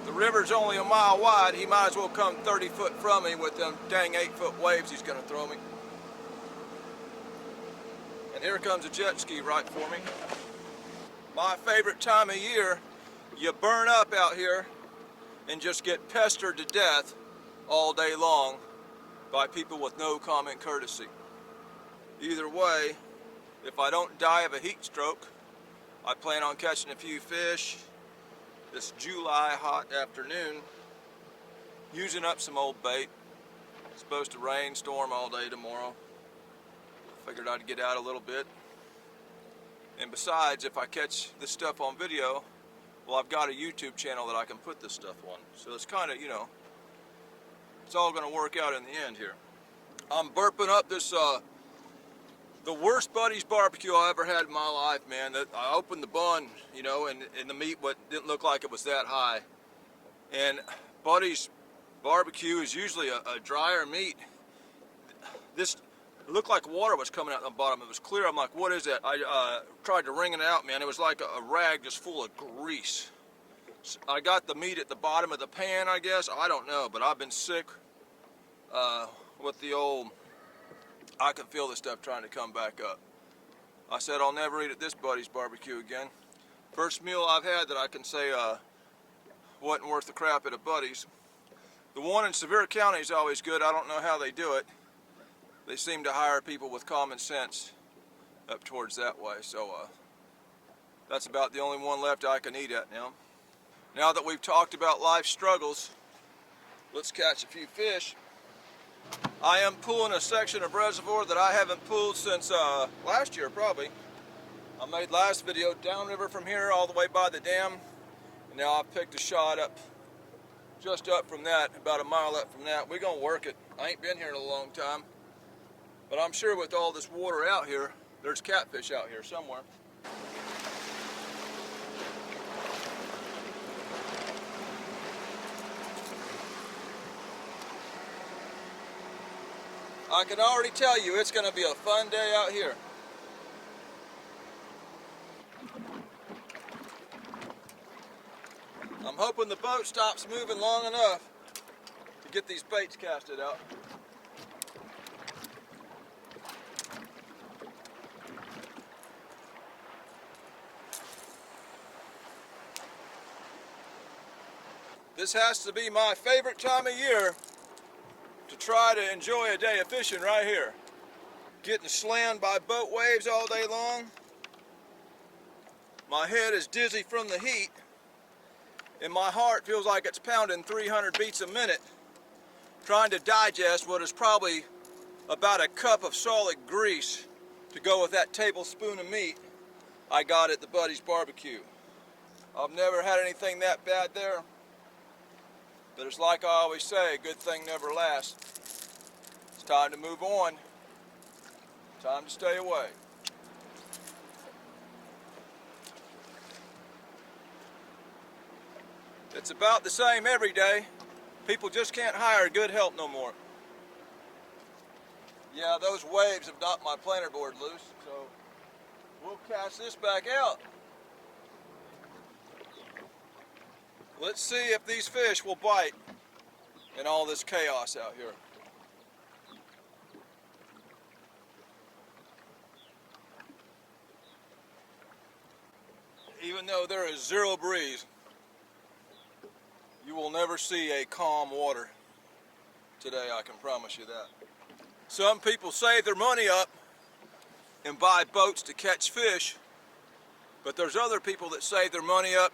The river's only a mile wide. He might as well come 30 foot from me with them dang 8-foot waves he's gonna throw me. And here comes a jet ski right for me. My favorite time of year, you burn up out here and just get pestered to death all day long by people with no common courtesy. Either way, if I don't die of a heat stroke, I plan on catching a few fish this July hot afternoon, using up some old bait. It's supposed to rain, storm all day tomorrow. Figured I'd get out a little bit. And besides, if I catch this stuff on video, well, I've got a YouTube channel that I can put this stuff on. So it's kind of, you know, it's all going to work out in the end here. I'm burping up this, the worst Buddy's barbecue I ever had in my life, man. I opened the bun, you know, and the meat didn't look like it was that high. And Buddy's barbecue is usually a drier meat. This it looked like water was coming out the bottom. It was clear. I'm like, what is that? I tried to wring it out, man. It was like a rag just full of grease. I got the meat at the bottom of the pan, I guess. I don't know, but I've been sick with the old, I can feel the stuff trying to come back up. I said I'll never eat at this Buddy's barbecue again. First meal I've had that I can say wasn't worth the crap at a Buddy's. The one in Sevier County is always good. I don't know how they do it. They seem to hire people with common sense up towards that way, so that's about the only one left I can eat at now. Now that we've talked about life struggles, let's catch a few fish. I am pulling a section of Reservoir that I haven't pulled since last year, probably. I made last video downriver from here all the way by the dam, and now I've picked a shot up, just up from that, about a mile up from that. We're gonna work it. I ain't been here in a long time. But I'm sure with all this water out here, there's catfish out here somewhere. I can already tell you it's going to be a fun day out here. I'm hoping the boat stops moving long enough to get these baits casted out. This has to be my favorite time of year to try to enjoy a day of fishing right here. Getting slammed by boat waves all day long. My head is dizzy from the heat, and my heart feels like it's pounding 300 beats a minute, trying to digest what is probably about a cup of solid grease to go with that tablespoon of meat I got at the Buddy's barbecue. I've never had anything that bad there. But it's like I always say, a good thing never lasts. It's time to move on. Time to stay away. It's about the same every day. People just can't hire good help no more. Yeah, those waves have knocked my planer board loose, so we'll cast this back out. Let's see if these fish will bite in all this chaos out here. Even though there is zero breeze, you will never see a calm water today, I can promise you that. Some people save their money up and buy boats to catch fish, but there's other people that save their money up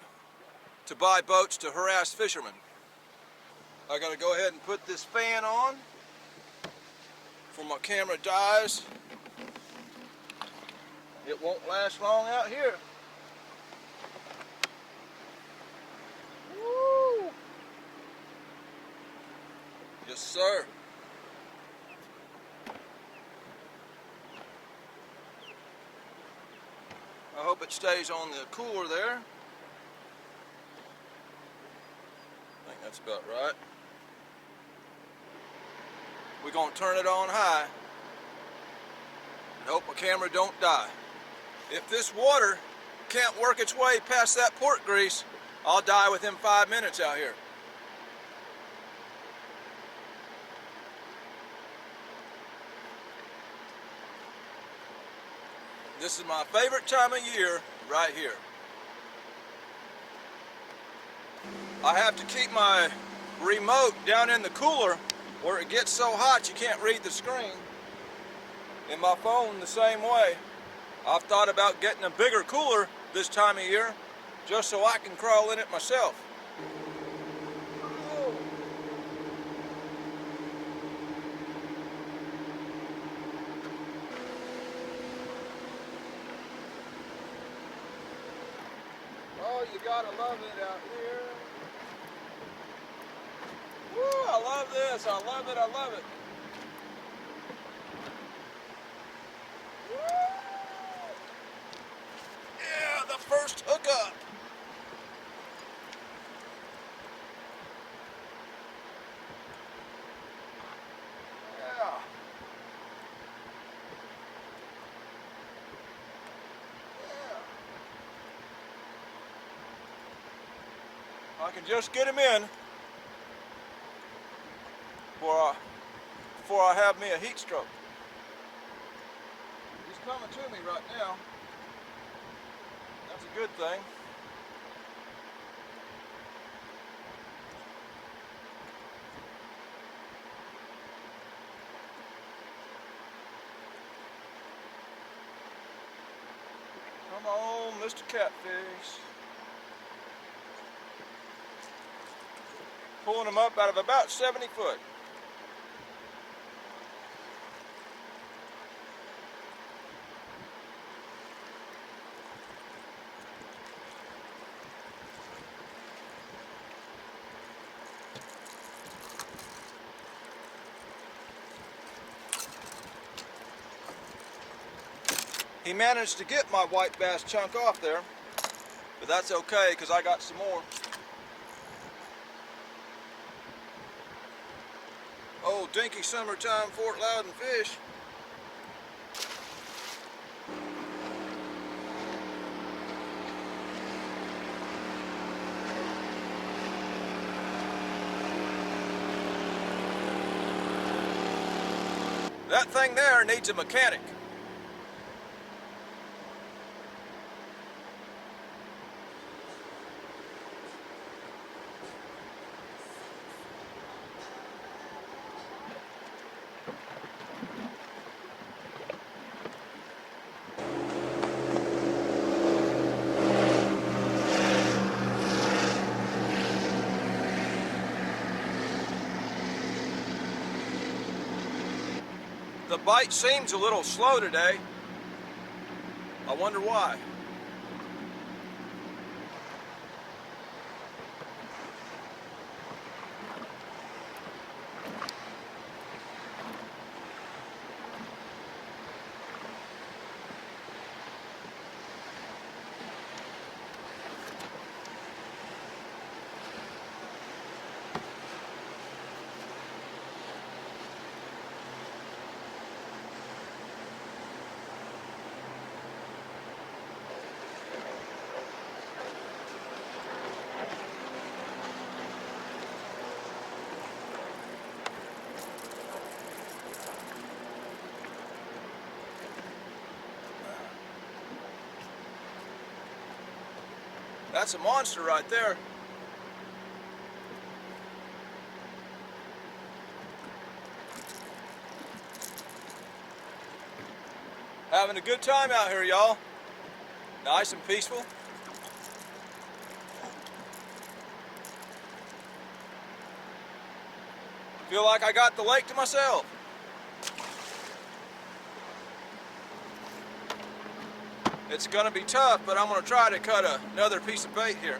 to buy boats to harass fishermen. I gotta go ahead and put this fan on before my camera dies. It won't last long out here. Woo! Yes, sir. I hope it stays on the cooler there. I think that's about right. We're gonna turn it on high and hope my camera don't die. If this water can't work its way past that port grease, I'll die within 5 minutes out here. This is my favorite time of year right here. I have to keep my remote down in the cooler where it gets so hot you can't read the screen. And my phone the same way. I've thought about getting a bigger cooler this time of year just so I can crawl in it myself. Oh, you gotta love it out here. Woo, I love this. I love it. I love it. Woo! Yeah, the first hookup. Yeah. I can just get him in before I have me a heat stroke. He's coming to me right now. That's a good thing. Come on, Mr. Catfish. Pulling him up out of about 70 foot. He managed to get my white bass chunk off there, but that's okay because I got some more. Oh, dinky summertime Fort Loudoun fish. That thing there needs a mechanic. The bite seems a little slow today. I wonder why. That's a monster right there. Having a good time out here, y'all. Nice and peaceful. Feel like I got the lake to myself. It's gonna be tough, but I'm gonna try to cut another piece of bait here.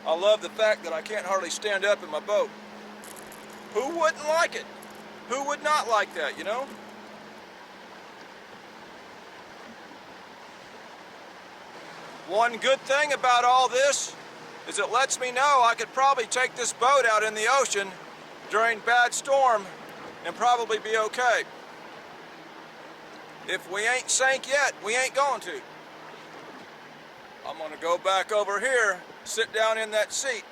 I love the fact that I can't hardly stand up in my boat. Who wouldn't like it? Who would not like that, you know? One good thing about all this is it lets me know I could probably take this boat out in the ocean during bad storm and probably be okay. If we ain't sank yet, we ain't going to. I'm gonna go back over here, sit down in that seat,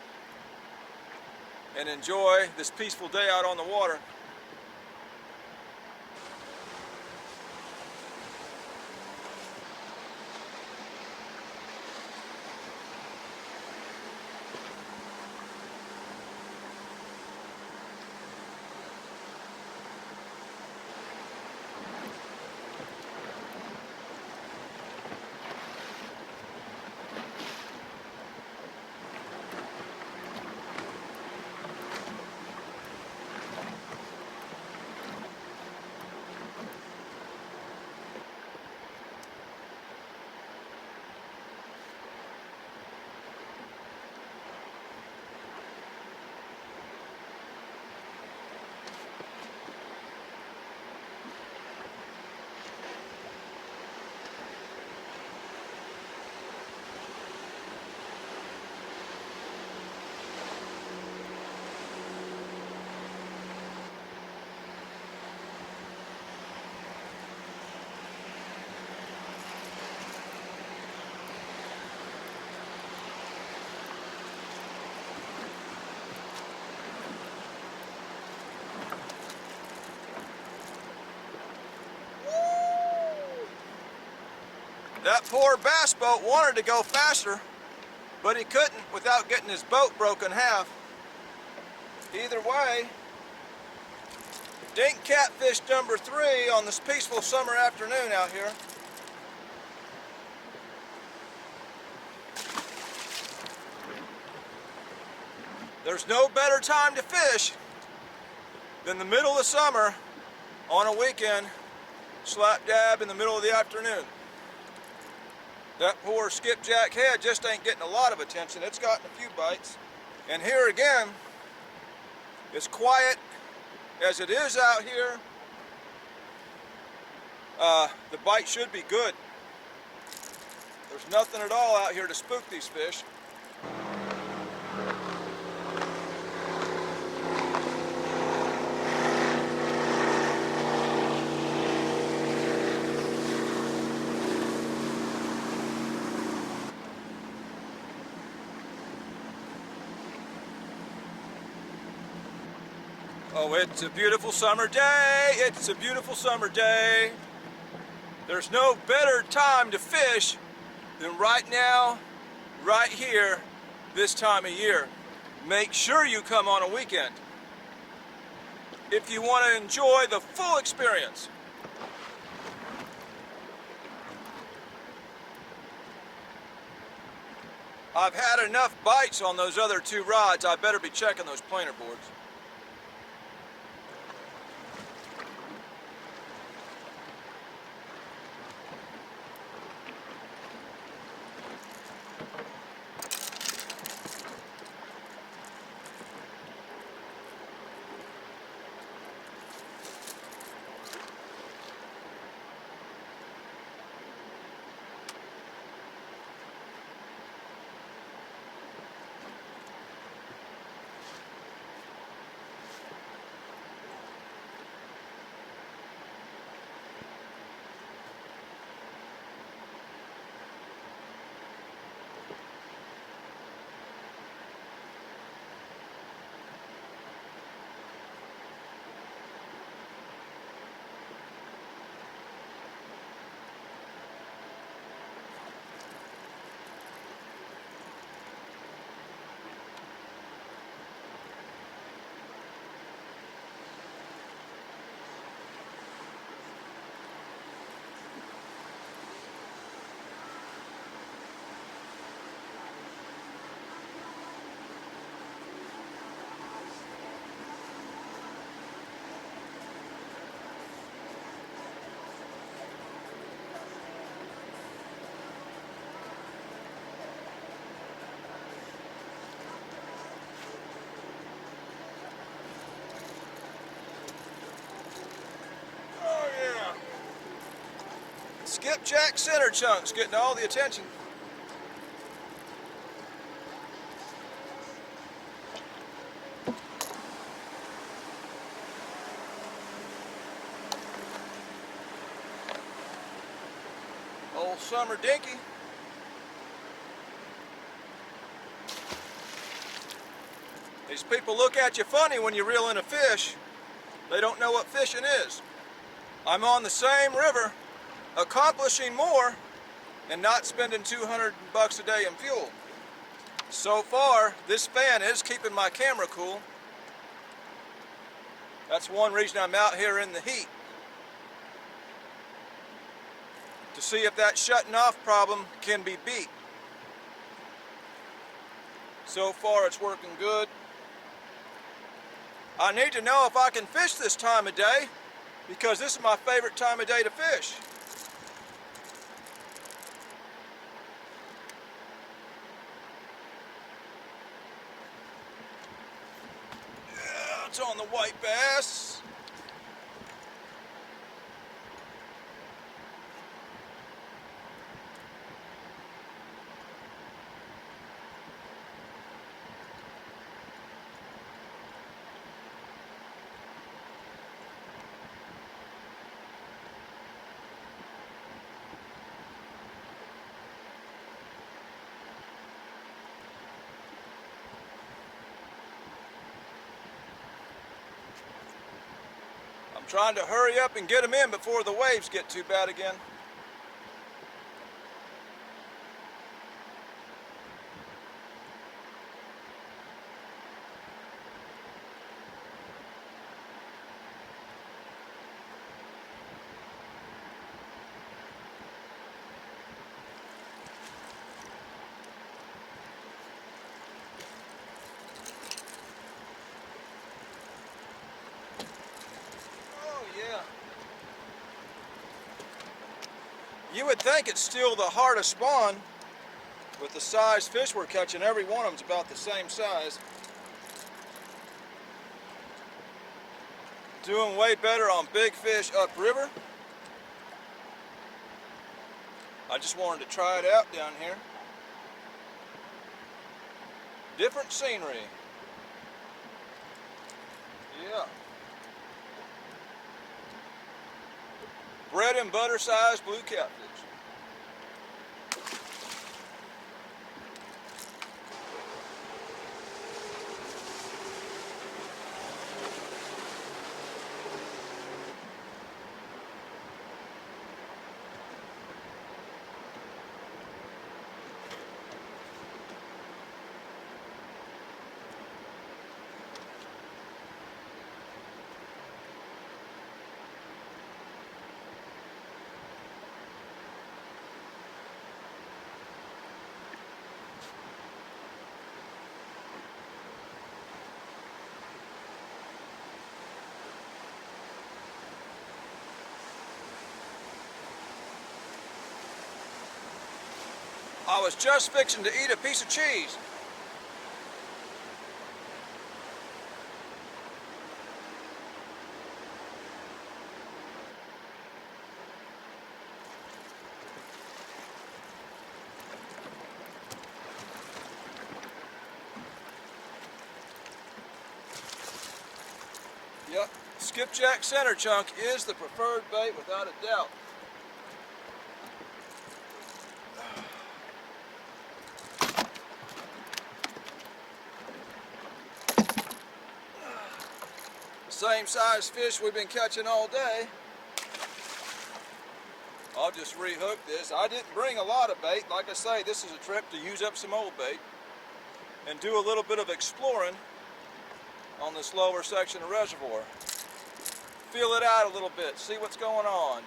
and enjoy this peaceful day out on the water. That poor bass boat wanted to go faster, but he couldn't without getting his boat broken in half. Either way, dink catfish number 3 on this peaceful summer afternoon out here. There's no better time to fish than the middle of summer on a weekend, slap dab in the middle of the afternoon. That poor skipjack head just ain't getting a lot of attention. It's gotten a few bites. And here again, as quiet as it is out here, the bite should be good. There's nothing at all out here to spook these fish. Oh, it's a beautiful summer day. It's a beautiful summer day. There's no better time to fish than right now, right here, this time of year. Make sure you come on a weekend if you want to enjoy the full experience. I've had enough bites on those other 2 rods. I better be checking those planer boards. Skipjack center chunks getting all the attention. Old summer dinky. These people look at you funny when you reel in a fish. They don't know what fishing is. I'm on the same river, accomplishing more and not spending $200 a day in fuel. So far, this fan is keeping my camera cool. That's one reason I'm out here in the heat. To see if that shutting off problem can be beat. So far, it's working good. I need to know if I can fish this time of day, because this is my favorite time of day to fish. Yeah, it's on the white bass. I'm trying to hurry up and get them in before the waves get too bad again. You would think it's still the hardest spawn. With the size fish we're catching, every one of them's about the same size. Doing way better on big fish upriver. I just wanted to try it out down here. Different scenery. Yeah. Bread and butter size blue catfish. I was just fixing to eat a piece of cheese. Yep, skipjack center chunk is the preferred bait without a doubt. Same size fish we've been catching all day. I'll just rehook this. I didn't bring a lot of bait. Like I say, this is a trip to use up some old bait and do a little bit of exploring on this lower section of Reservoir. Feel it out a little bit, see what's going on.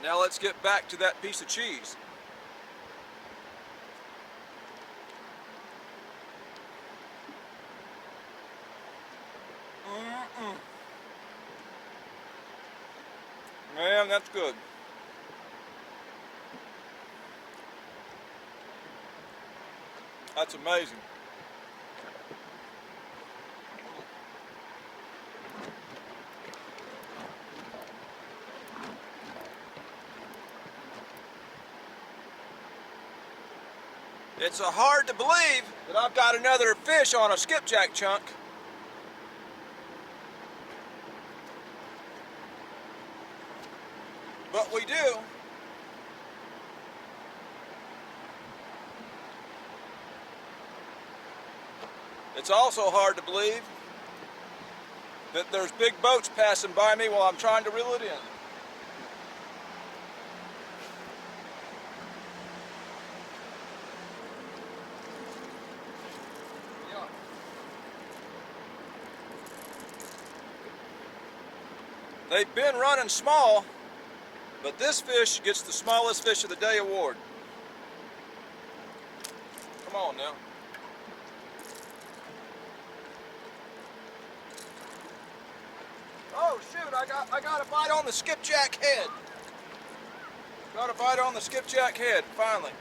Now let's get back to that piece of cheese. Man, that's good. That's amazing. It's hard to believe that I've got another fish on a skipjack chunk. But we do. It's also hard to believe that there's big boats passing by me while I'm trying to reel it in. They've been running small, but this fish gets the smallest fish of the day award. Come on now. Oh shoot, I got a bite on the skipjack head. Got a bite on the skipjack head, finally.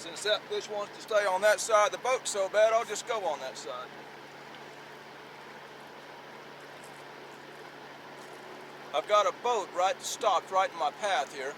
Since that fish wants to stay on that side of the boat so bad, I'll just go on that side. I've got a boat stopped right in my path here.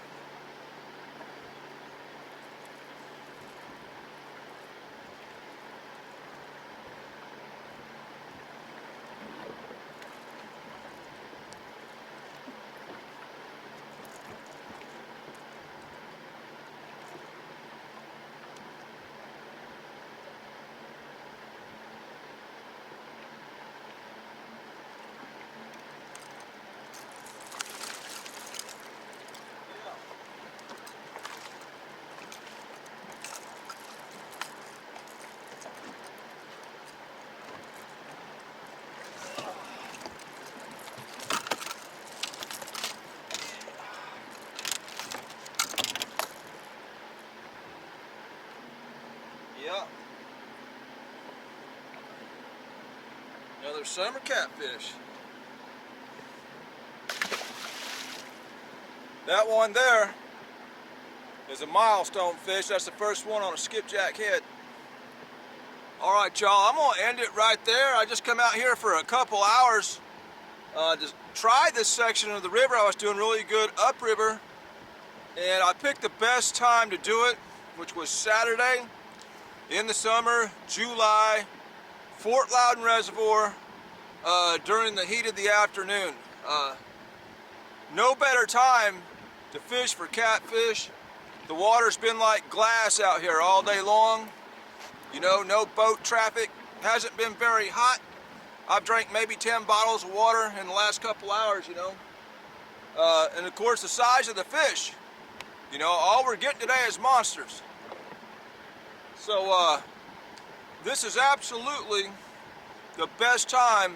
another summer catfish. That one there is a milestone fish. That's the first one on a skipjack head. Alright y'all, I'm going to end it right there. I just come out here for a couple hours to try this section of the river. I was doing really good upriver, and I picked the best time to do it, which was Saturday in the summer, July, Fort Loudoun Reservoir, during the heat of the afternoon. No better time to fish for catfish. The water's been like glass out here all day long. You know, no boat traffic, hasn't been very hot. I've drank maybe 10 bottles of water in the last couple hours, you know. And of course the size of the fish. You know, all we're getting today is monsters. So this is absolutely the best time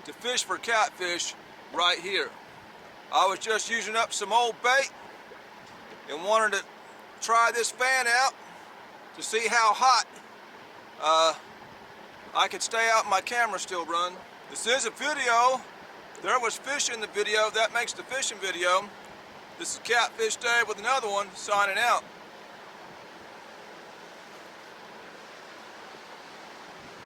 to fish for catfish right here. I was just using up some old bait and wanted to try this fan out to see how hot I could stay out and my camera still run. This is a video. There was fish in the video. That makes the fishing video. This is Catfish Day with another one, signing out.